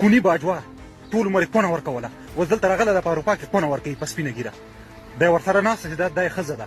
کونی باجوا ټول مری پونه ورکوله، وزل ترغله د پاروپا کې پونه ورکي پسپینه ګیره د ورسره ناس د خزه ده।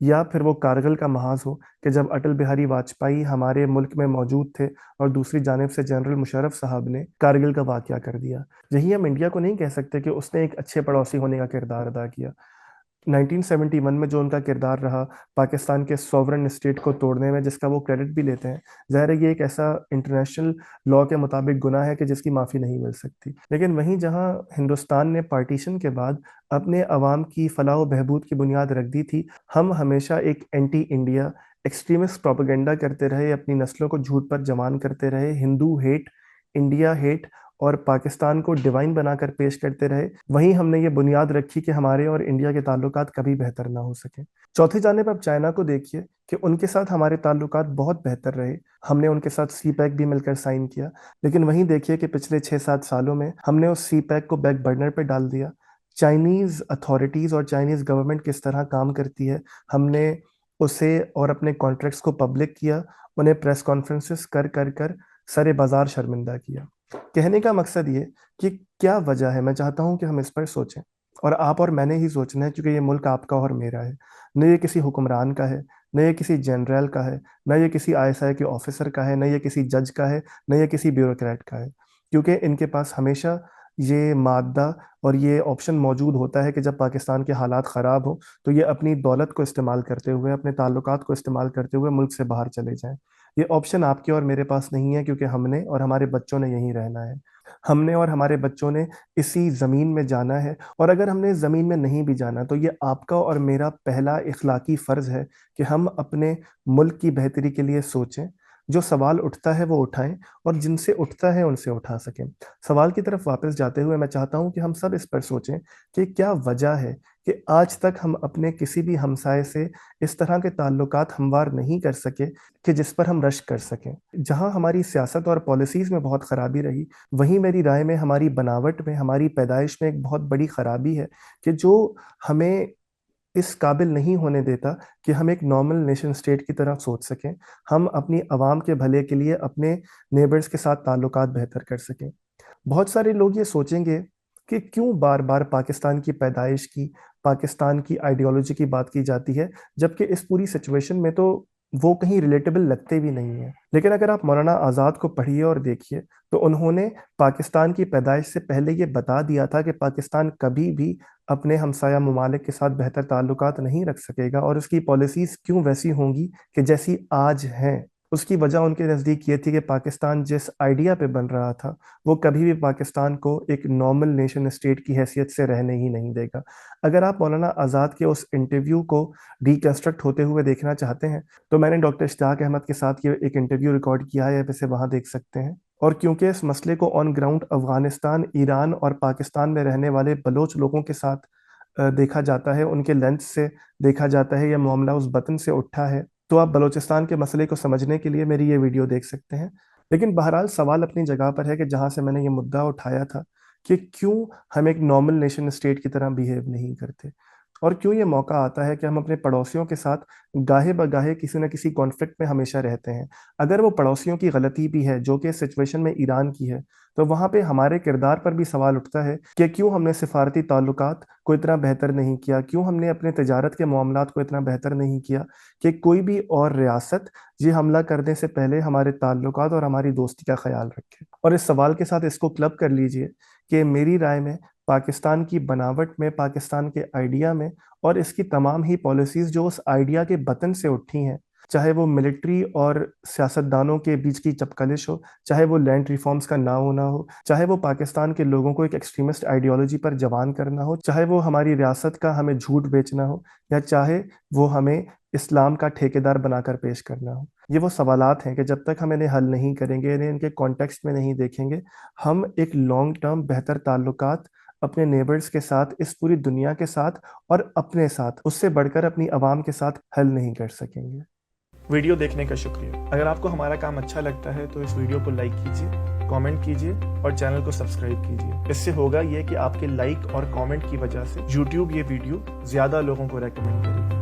یا پھر وہ کارگل کا محاذ ہو کہ جب اٹل بہاری واجپئی ہمارے ملک میں موجود تھے اور دوسری جانب سے جنرل مشرف صاحب نے کارگل کا واقعہ کر دیا. یہی ہم انڈیا کو نہیں کہہ سکتے کہ اس نے ایک اچھے پڑوسی ہونے کا کردار ادا کیا. 1971 میں جو ان کا کردار رہا پاکستان کے سوورن اسٹیٹ کو توڑنے میں، جس کا وہ کریڈٹ بھی لیتے ہیں، ظاہر ہے یہ ایک ایسا انٹرنیشنل لا کے مطابق گناہ ہے کہ جس کی معافی نہیں مل سکتی. لیکن وہیں جہاں ہندوستان نے پارٹیشن کے بعد اپنے عوام کی فلاح و بہبود کی بنیاد رکھ دی تھی، ہم ہمیشہ ایک اینٹی انڈیا ایکسٹریمسٹ پروپیگنڈا کرتے رہے، اپنی نسلوں کو جھوٹ پر جمان کرتے رہے، ہندو ہیٹ، انڈیا ہیٹ اور پاکستان کو ڈیوائن بنا کر پیش کرتے رہے. وہیں ہم نے یہ بنیاد رکھی کہ ہمارے اور انڈیا کے تعلقات کبھی بہتر نہ ہو سکیں. چوتھی جانب اب چائنا کو دیکھیے کہ ان کے ساتھ ہمارے تعلقات بہت بہتر رہے. ہم نے ان کے ساتھ سی پیک بھی مل کر سائن کیا، لیکن وہیں دیکھیے کہ پچھلے 6-7 سالوں میں ہم نے اس سی پیک کو بیک برنر پہ ڈال دیا. چائنیز اتھارٹیز اور چائنیز گورنمنٹ کس طرح کام کرتی ہے، ہم نے اسے اور اپنے کانٹریکٹس کو پبلک کیا، انہیں پریس کانفرنسز کر کر کر سر بازار شرمندہ کیا. کہنے کا مقصد یہ کہ کیا وجہ ہے، میں چاہتا ہوں کہ ہم اس پر سوچیں، اور آپ اور میں نے ہی سوچنا ہے، کیونکہ یہ ملک آپ کا اور میرا ہے. نہ یہ کسی حکمران کا ہے، نہ یہ کسی جنرل کا ہے، نہ یہ کسی ISI کے آفیسر کا ہے، نہ یہ کسی جج کا ہے، نہ یہ کسی بیوروکریٹ کا ہے. کیونکہ ان کے پاس ہمیشہ یہ مادہ اور یہ آپشن موجود ہوتا ہے کہ جب پاکستان کے حالات خراب ہو تو یہ اپنی دولت کو استعمال کرتے ہوئے، اپنے تعلقات کو استعمال کرتے ہوئے ملک سے باہر چلے جائیں. یہ آپشن آپ کے اور میرے پاس نہیں ہے، کیونکہ ہم نے اور ہمارے بچوں نے یہیں رہنا ہے. ہم نے اور ہمارے بچوں نے اسی زمین میں جانا ہے، اور اگر ہم نے زمین میں نہیں بھی جانا تو یہ آپ کا اور میرا پہلا اخلاقی فرض ہے کہ ہم اپنے ملک کی بہتری کے لیے سوچیں. جو سوال اٹھتا ہے وہ اٹھائیں، اور جن سے اٹھتا ہے ان سے اٹھا سکیں. سوال کی طرف واپس جاتے ہوئے میں چاہتا ہوں کہ ہم سب اس پر سوچیں کہ کیا وجہ ہے کہ آج تک ہم اپنے کسی بھی ہمسائے سے اس طرح کے تعلقات ہموار نہیں کر سکے کہ جس پر ہم رشک کر سکیں. جہاں ہماری سیاست اور پالیسیز میں بہت خرابی رہی، وہیں میری رائے میں ہماری بناوٹ میں، ہماری پیدائش میں ایک بہت بڑی خرابی ہے کہ جو ہمیں اس قابل نہیں ہونے دیتا کہ ہم ایک نارمل نیشن اسٹیٹ کی طرح سوچ سکیں، ہم اپنی عوام کے بھلے کے لیے اپنے نیبرز کے ساتھ تعلقات بہتر کر سکیں. بہت سارے لوگ یہ سوچیں گے کہ کیوں بار بار پاکستان کی پیدائش کی، پاکستان کی آئیڈیالوجی کی بات کی جاتی ہے، جبکہ اس پوری سچویشن میں تو وہ کہیں ریلیٹیبل لگتے بھی نہیں ہیں. لیکن اگر آپ مولانا آزاد کو پڑھیے اور دیکھیے تو انہوں نے پاکستان کی پیدائش سے پہلے یہ بتا دیا تھا کہ پاکستان کبھی بھی اپنے ہمسایہ ممالک کے ساتھ بہتر تعلقات نہیں رکھ سکے گا، اور اس کی پالیسیز کیوں ویسی ہوں گی کہ جیسی آج ہیں. اس کی وجہ ان کے نزدیک یہ تھی کہ پاکستان جس آئیڈیا پہ بن رہا تھا وہ کبھی بھی پاکستان کو ایک نارمل نیشن اسٹیٹ کی حیثیت سے رہنے ہی نہیں دے گا. اگر آپ مولانا آزاد کے اس انٹرویو کو ریکنسٹرکٹ ہوتے ہوئے دیکھنا چاہتے ہیں تو میں نے ڈاکٹر اشتیاق احمد کے ساتھ یہ ایک انٹرویو ریکارڈ کیا ہے، آپ اسے وہاں دیکھ سکتے ہیں. اور کیونکہ اس مسئلے کو آن گراؤنڈ افغانستان، ایران اور پاکستان میں رہنے والے بلوچ لوگوں کے ساتھ دیکھا جاتا ہے، ان کے لینس سے دیکھا جاتا ہے، یہ معاملہ اس وطن سے اٹھا ہے، تو آپ بلوچستان کے مسئلے کو سمجھنے کے لیے میری یہ ویڈیو دیکھ سکتے ہیں. لیکن بہرحال سوال اپنی جگہ پر ہے کہ جہاں سے میں نے یہ مدعا اٹھایا تھا کہ کیوں ہم ایک نارمل نیشن اسٹیٹ کی طرح بیہیو نہیں کرتے، اور کیوں یہ موقع آتا ہے کہ ہم اپنے پڑوسیوں کے ساتھ گاہے بگاہے کسی نہ کسی کانفلکٹ میں ہمیشہ رہتے ہیں. اگر وہ پڑوسیوں کی غلطی بھی ہے جو کہ سچویشن میں ایران کی ہے، تو وہاں پہ ہمارے کردار پر بھی سوال اٹھتا ہے کہ کیوں ہم نے سفارتی تعلقات کو اتنا بہتر نہیں کیا، کیوں ہم نے اپنے تجارت کے معاملات کو اتنا بہتر نہیں کیا کہ کوئی بھی اور ریاست یہ حملہ کرنے سے پہلے ہمارے تعلقات اور ہماری دوستی کا خیال رکھے. اور اس سوال کے ساتھ اس کو کلب کر لیجئے کہ میری رائے میں پاکستان کی بناوٹ میں، پاکستان کے آئیڈیا میں اور اس کی تمام ہی پالیسیز جو اس آئیڈیا کے بطن سے اٹھی ہیں، چاہے وہ ملٹری اور سیاستدانوں کے بیچ کی چپکلش ہو، چاہے وہ لینڈ ریفارمز کا نہ ہونا ہو، چاہے وہ پاکستان کے لوگوں کو ایک ایکسٹریمسٹ آئیڈیالوجی پر جوان کرنا ہو، چاہے وہ ہماری ریاست کا ہمیں جھوٹ بیچنا ہو، یا چاہے وہ ہمیں اسلام کا ٹھیکیدار بنا کر پیش کرنا ہو. یہ وہ سوالات ہیں کہ جب تک ہم انہیں حل نہیں کریں گے، انہیں ان کے کانٹیکسٹ میں نہیں دیکھیں گے، ہم ایک لانگ ٹرم بہتر تعلقات اپنے نیبرز کے ساتھ، اس پوری دنیا کے ساتھ اور اپنے ساتھ، اس سے بڑھ کر اپنی عوام کے ساتھ حل نہیں کر سکیں گے. ویڈیو دیکھنے کا شکریہ. اگر آپ کو ہمارا کام اچھا لگتا ہے تو اس ویڈیو کو لائک کیجیے، کامنٹ کیجیے اور چینل کو سبسکرائب کیجیے. اس سے ہوگا یہ کہ آپ کے لائک اور کامنٹ کی وجہ سے یوٹیوب یہ ویڈیو زیادہ لوگوں کو ریکمینڈ کرے گا.